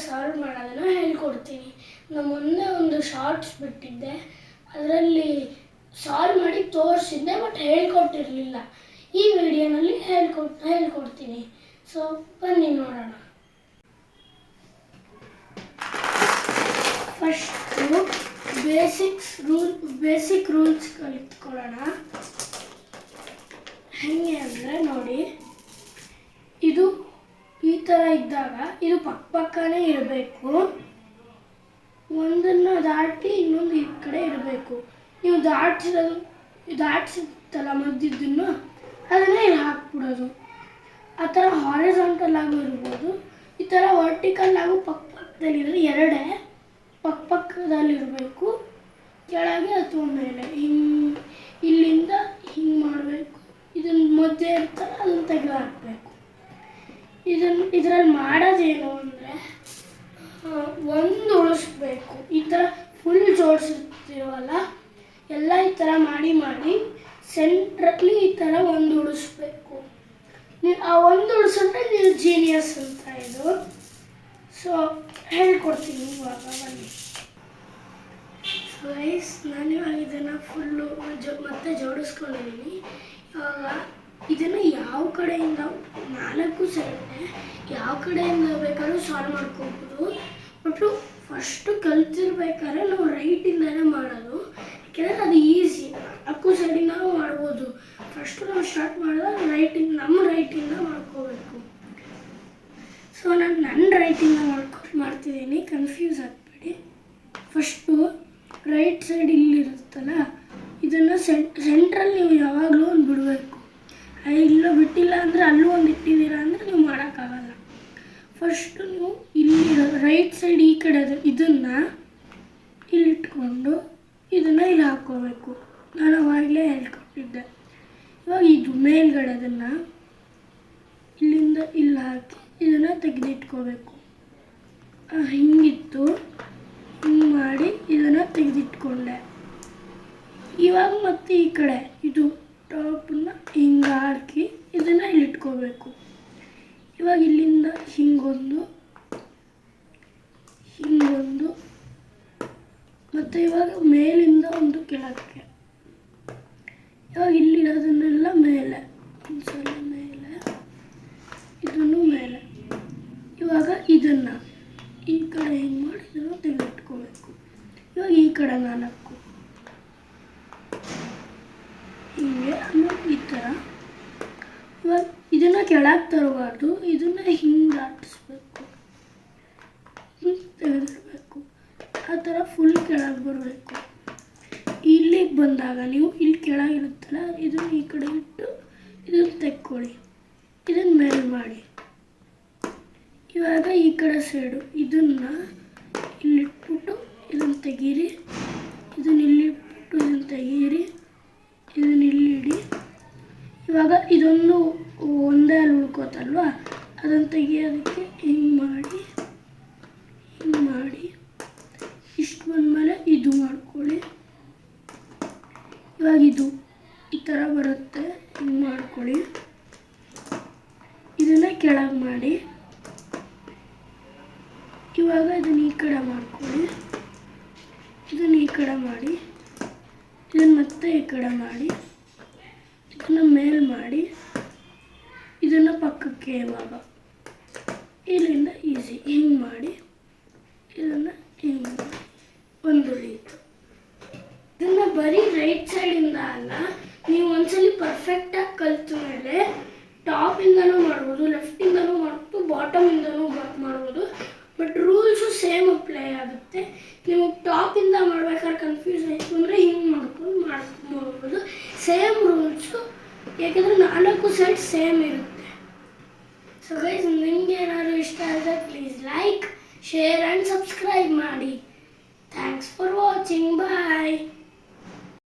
Solve ಮಾಡೋದನ್ನು ಹೇಳ್ಕೊಡ್ತೀನಿ. ನಾನು ಮೊನ್ನೆ ಒಂದು ಶಾರ್ಟ್ಸ್ ಬಿಟ್ಟಿದ್ದೆ, ಅದರಲ್ಲಿ ಸಾಲ್ವ್ ಮಾಡಿ ತೋರಿಸಿದ್ದೆ, ಬಟ್ ಹೇಳ್ಕೊಟ್ಟಿರಲಿಲ್ಲ. ಈ ವಿಡಿಯೋನಲ್ಲಿ ಹೇಳ್ಕೊಡ್ತೀನಿ. ಸೊ ಬನ್ನಿ ನೋಡೋಣ. ಫಸ್ಟು ಬೇಸಿಕ್ ರೂಲ್ಸ್ ಕಲಿತ್ಕೊಳ್ಳೋಣ. ಹೆಂಗೆ ಅಂದರೆ ನೋಡಿ, ಇದು ಈ ಥರ ಇದ್ದಾಗ ಇದು ಪಕ್ಕನೇ ಇರಬೇಕು. ಒಂದನ್ನು ದಾಟಿ ಇನ್ನೊಂದು ಈ ಕಡೆ ಇರಬೇಕು. ನೀವು ದಾಟಿಸುತ್ತಲ್ಲ ಮದ್ದಿದ್ದನ್ನು, ಅದನ್ನೇ ಇಲ್ಲಿ ಹಾಕ್ಬಿಡೋದು. ಆ ಥರ ಹಾರಿಜಾಂಟಲ್ ಆಗೂ ಇರ್ಬೋದು, ಈ ಥರ ವರ್ಟಿಕಲ್ ಆಗು ಪಕ್ಕದಲ್ಲಿರೋದು. ಎರಡೇ ಪಕ್ಕದಲ್ಲಿರಬೇಕು, ಕೆಳಗೆ ಅಥವಾ ಮೇಲೆ. ಇಲ್ಲಿಂದ ಹಿಂಗೆ ಮಾಡಬೇಕು. ಇದನ್ನು ಮಧ್ಯೆ ಇರ್ತಾರೆ, ಅದನ್ನು ತೆಗೆದು ಹಾಕಬೇಕು. ಇದರಲ್ಲಿ ಮಾಡೋದೇನು ಅಂದರೆ, ಒಂದು ಉಳಿಸ್ಬೇಕು. ಈ ಥರ ಫುಲ್ ಜೋಡಿಸಿರ್ತೀವಲ್ಲ, ಎಲ್ಲ ಈ ಥರ ಮಾಡಿ ಸೆಂಟ್ರಲ್ಲಿ ಈ ಥರ ಒಂದು ಉಳಿಸ್ಬೇಕು. ನೀವು ಆ ಒಂದು ಉಳಿಸಿದ್ರೆ ನೀವು ಜೀನಿಯಸ್ ಅಂತ ಇದು. ಸೊ ಹೇಳ್ಕೊಡ್ತೀನಿ ಇವಾಗ, ಬನ್ನಿ. ಗೈಸ್, ನಾನು ಇವಾಗ ಇದನ್ನು ಫುಲ್ಲು ಮತ್ತೆ ಜೋಡಿಸ್ಕೊಂಡಿದ್ದೀನಿ. ಇವಾಗ ಇದನ್ನು ಯಾವ ಕಡೆಯಿಂದ 4 ಸೈಡ್ನೆ ಯಾವ ಕಡೆಯಿಂದ ಬೇಕಾದ್ರೂ ಸಾಲ್ವ್ ಮಾಡ್ಕೋಬೋದು. ಬಟ್ ಫಸ್ಟು ಕಲ್ತಿರ್ಬೇಕಾದ್ರೆ ನಾವು ರೈಟಿಂದನೇ ಮಾಡೋದು, ಯಾಕೆಂದರೆ ಅದು ಈಸಿ. 4 ಸೈಡಿಂದ ಮಾಡ್ಬೋದು. ಫಸ್ಟು ನಾವು ಸ್ಟಾರ್ಟ್ ಮಾಡಿದಾಗ ನಮ್ಮ ರೈಟಿಂದ ಮಾಡ್ಕೋಬೇಕು. ಸೊ ನಾನು ನನ್ನ ರೈಟಿಂದ ಮಾಡ್ತಿದ್ದೀನಿ, ಕನ್ಫ್ಯೂಸ್ ಆಗಬೇಡಿ. ಫಸ್ಟು ರೈಟ್ ಸೈಡ್ ಇಲ್ಲಿರುತ್ತಲ್ಲ, ಇದನ್ನು ಸೆಂಟ್ರಲ್ಲಿ ನೀವು ಯಾವಾಗಲೂ ಒಂದು ಬಿಡಬೇಕು. ಇಲ್ಲೋ ಬಿಟ್ಟಿಲ್ಲ ಅಂದರೆ ಅಲ್ಲೂ ಒಂದು ಇಟ್ಟಿದ್ದೀರಾ ಅಂದರೆ ನೀವು ಮಾಡೋಕ್ಕಾಗಲ್ಲ. ಫಸ್ಟು ನೀವು ಇಲ್ಲಿ ರೈಟ್ ಸೈಡ್ ಈ ಕಡೆ ಇದನ್ನು ಇಲ್ಲಿಟ್ಕೊಂಡು ಇದನ್ನು ಇಲ್ಲಿ ಹಾಕ್ಕೋಬೇಕು. ನಾನು ಅವಾಗಲೇ ಹೇಳ್ಕೊಟ್ಟಿದ್ದೆ. ಇವಾಗ ಇದು ಮೇಲ್ಗಡೆ ಅದನ್ನು ಇಲ್ಲಿಂದ ಇಲ್ಲಿ ಹಾಕಿ ಇದನ್ನು ತೆಗೆದಿಟ್ಕೋಬೇಕು. ಹಿಂಗಿತ್ತು, ಹಿಂಗೆ ಮಾಡಿ ಇದನ್ನು ತೆಗೆದಿಟ್ಕೊಂಡೆ. ಇವಾಗ ಮತ್ತೆ ಈ ಕಡೆ ಇದು ಟಾಪನ್ನ ಹಿಂಗೆ ಹಾಕಿ ಇದನ್ನು ಇಲ್ಲಿಟ್ಕೋಬೇಕು. ಇವಾಗ ಇಲ್ಲಿಂದ ಹಿಂಗೊಂದು ಮತ್ತು ಇವಾಗ ಮೇಲಿಂದ ಒಂದು ಕೆಳಕ್ಕೆ. ಇವಾಗ ಇಲ್ಲಿರೋದನ್ನೆಲ್ಲ ಮೇಲೆ, ಒಂದ್ಸಲ ಮೇಲೆ, ಇದನ್ನು ಮೇಲೆ. ಇವಾಗ ಇದನ್ನು ಈ ಕಡೆ ಹಿಂಗೆ ಮಾಡಿ ಇದನ್ನು ತೆಗೆದಿಟ್ಕೋಬೇಕು. ಇವಾಗ ಈ ಕಡೆ 4 ಹಿಂಗೆ, ಆಮೇಲೆ ಈ ಥರ. ಇವಾಗ ಇದನ್ನು ಕೆಳಗೆ ತರಬಾರ್ದು, ಇದನ್ನು ಹಿಂಗೆ ದಾಟಿಸ್ಬೇಕು, ತೆಗೆದಿಡಬೇಕು. ಆ ಥರ ಫುಲ್ ಕೆಳಗೆ ಬರಬೇಕು. ಇಲ್ಲಿಗೆ ಬಂದಾಗ ನೀವು ಇಲ್ಲಿ ಕೆಳಗಿರುತ್ತಲ್ಲ, ಇದನ್ನು ಈ ಕಡೆ ಇಟ್ಟು ಇದನ್ನು ತೆಕ್ಕೊಳ್ಳಿ, ಇದನ್ನು ಮೇಲೆ ಮಾಡಿ. ಇವಾಗ ಈ ಕಡೆ ಸೈಡು ಇದನ್ನು ಇಲ್ಲಿಟ್ಬಿಟ್ಟು ಇದನ್ನು ತೆಗೀರಿ, ಇದನ್ನು ಇಲ್ಲಿಟ್ಬಿಟ್ಟು ಇದನ್ನು ತೆಗೀರಿ, ಇದನ್ನು ಇಲ್ಲಿಡಿ. ಇವಾಗ ಇದೊಂದು ಒಂದೇ ಅಲ್ಲಿ ಉಳ್ಕೋತಲ್ವ, ಅದನ್ನು ತೆಗಿಯೋದಕ್ಕೆ ಹಿಂಗೆ ಮಾಡಿ ಇಷ್ಟು ಬಂದಮೇಲೆ ಇದು ಮಾಡ್ಕೊಳ್ಳಿ. ಇವಾಗ ಇದು ಈ ಥರ ಬರುತ್ತೆ, ಹಿಂಗೆ ಮಾಡ್ಕೊಳ್ಳಿ. ಇದನ್ನು ಕೆಳಗೆ ಮಾಡಿ. ಇವಾಗ ಇದನ್ನು ಈ ಕಡೆ ಮಾಡ್ಕೊಳ್ಳಿ, ಇದನ್ನು ಈ ಕಡೆ ಮಾಡಿ, ಇದನ್ನು ಮತ್ತೆ ಈ ಕಡೆ ಮಾಡಿ, ಇದನ್ನು ಮೇಲೆ ಮಾಡಿ, ಇದನ್ನು ಪಕ್ಕಕ್ಕೆ. ಇವಾಗ ಇಲ್ಲಿಂದ ಈಸಿ ಹಿಂಗೆ ಮಾಡಿ, ಇದನ್ನು ಹಿಂಗೆ ಮಾಡಿ, ಒಂದು ಉಳಿಯಿತು. ಇದನ್ನು ಬರೀ ರೈಟ್ ಸೈಡಿಂದ ಅಲ್ಲ, ನೀವು ಒಂದ್ಸಲಿ ಪರ್ಫೆಕ್ಟಾಗಿ ಕಲಿತ ಮೇಲೆ ಟಾಪಿಂದನೂ ಮಾಡ್ಬೋದು, ಲೆಫ್ಟಿಂದನೂ ಮಾಡ್ಬೋದು, ಬಾಟಮಿಂದನೂ ಮಾಡ್ಬೋದು. ಬಟ್ ರೂಲ್ಸು ಸೇಮ್ ಅಪ್ಲೈ ಆಗುತ್ತೆ. ನೀವು ಟಾಪಿಂದ ಮಾಡ್ಬೇಕಾದ್ರೆ ಕನ್ಫ್ಯೂಸ್ ಆಯಿತು ಅಂದರೆ ಹಿಂಗೆ ಮಾಡ್ಬೋದು. ಸೇಮ್ ರೂಲ್ಸು, ಯಾಕೆಂದರೆ 4 ಸೈಡ್ ಸೇಮ್ ಇರುತ್ತೆ. ಸೊ ಗೈಸ್, ನಿಮಗೆ ಏನಾದರೂ ಇಷ್ಟ ಆದರೆ please like, share and subscribe ಮಾಡಿ. Thanks for watching. ಬಾಯ್.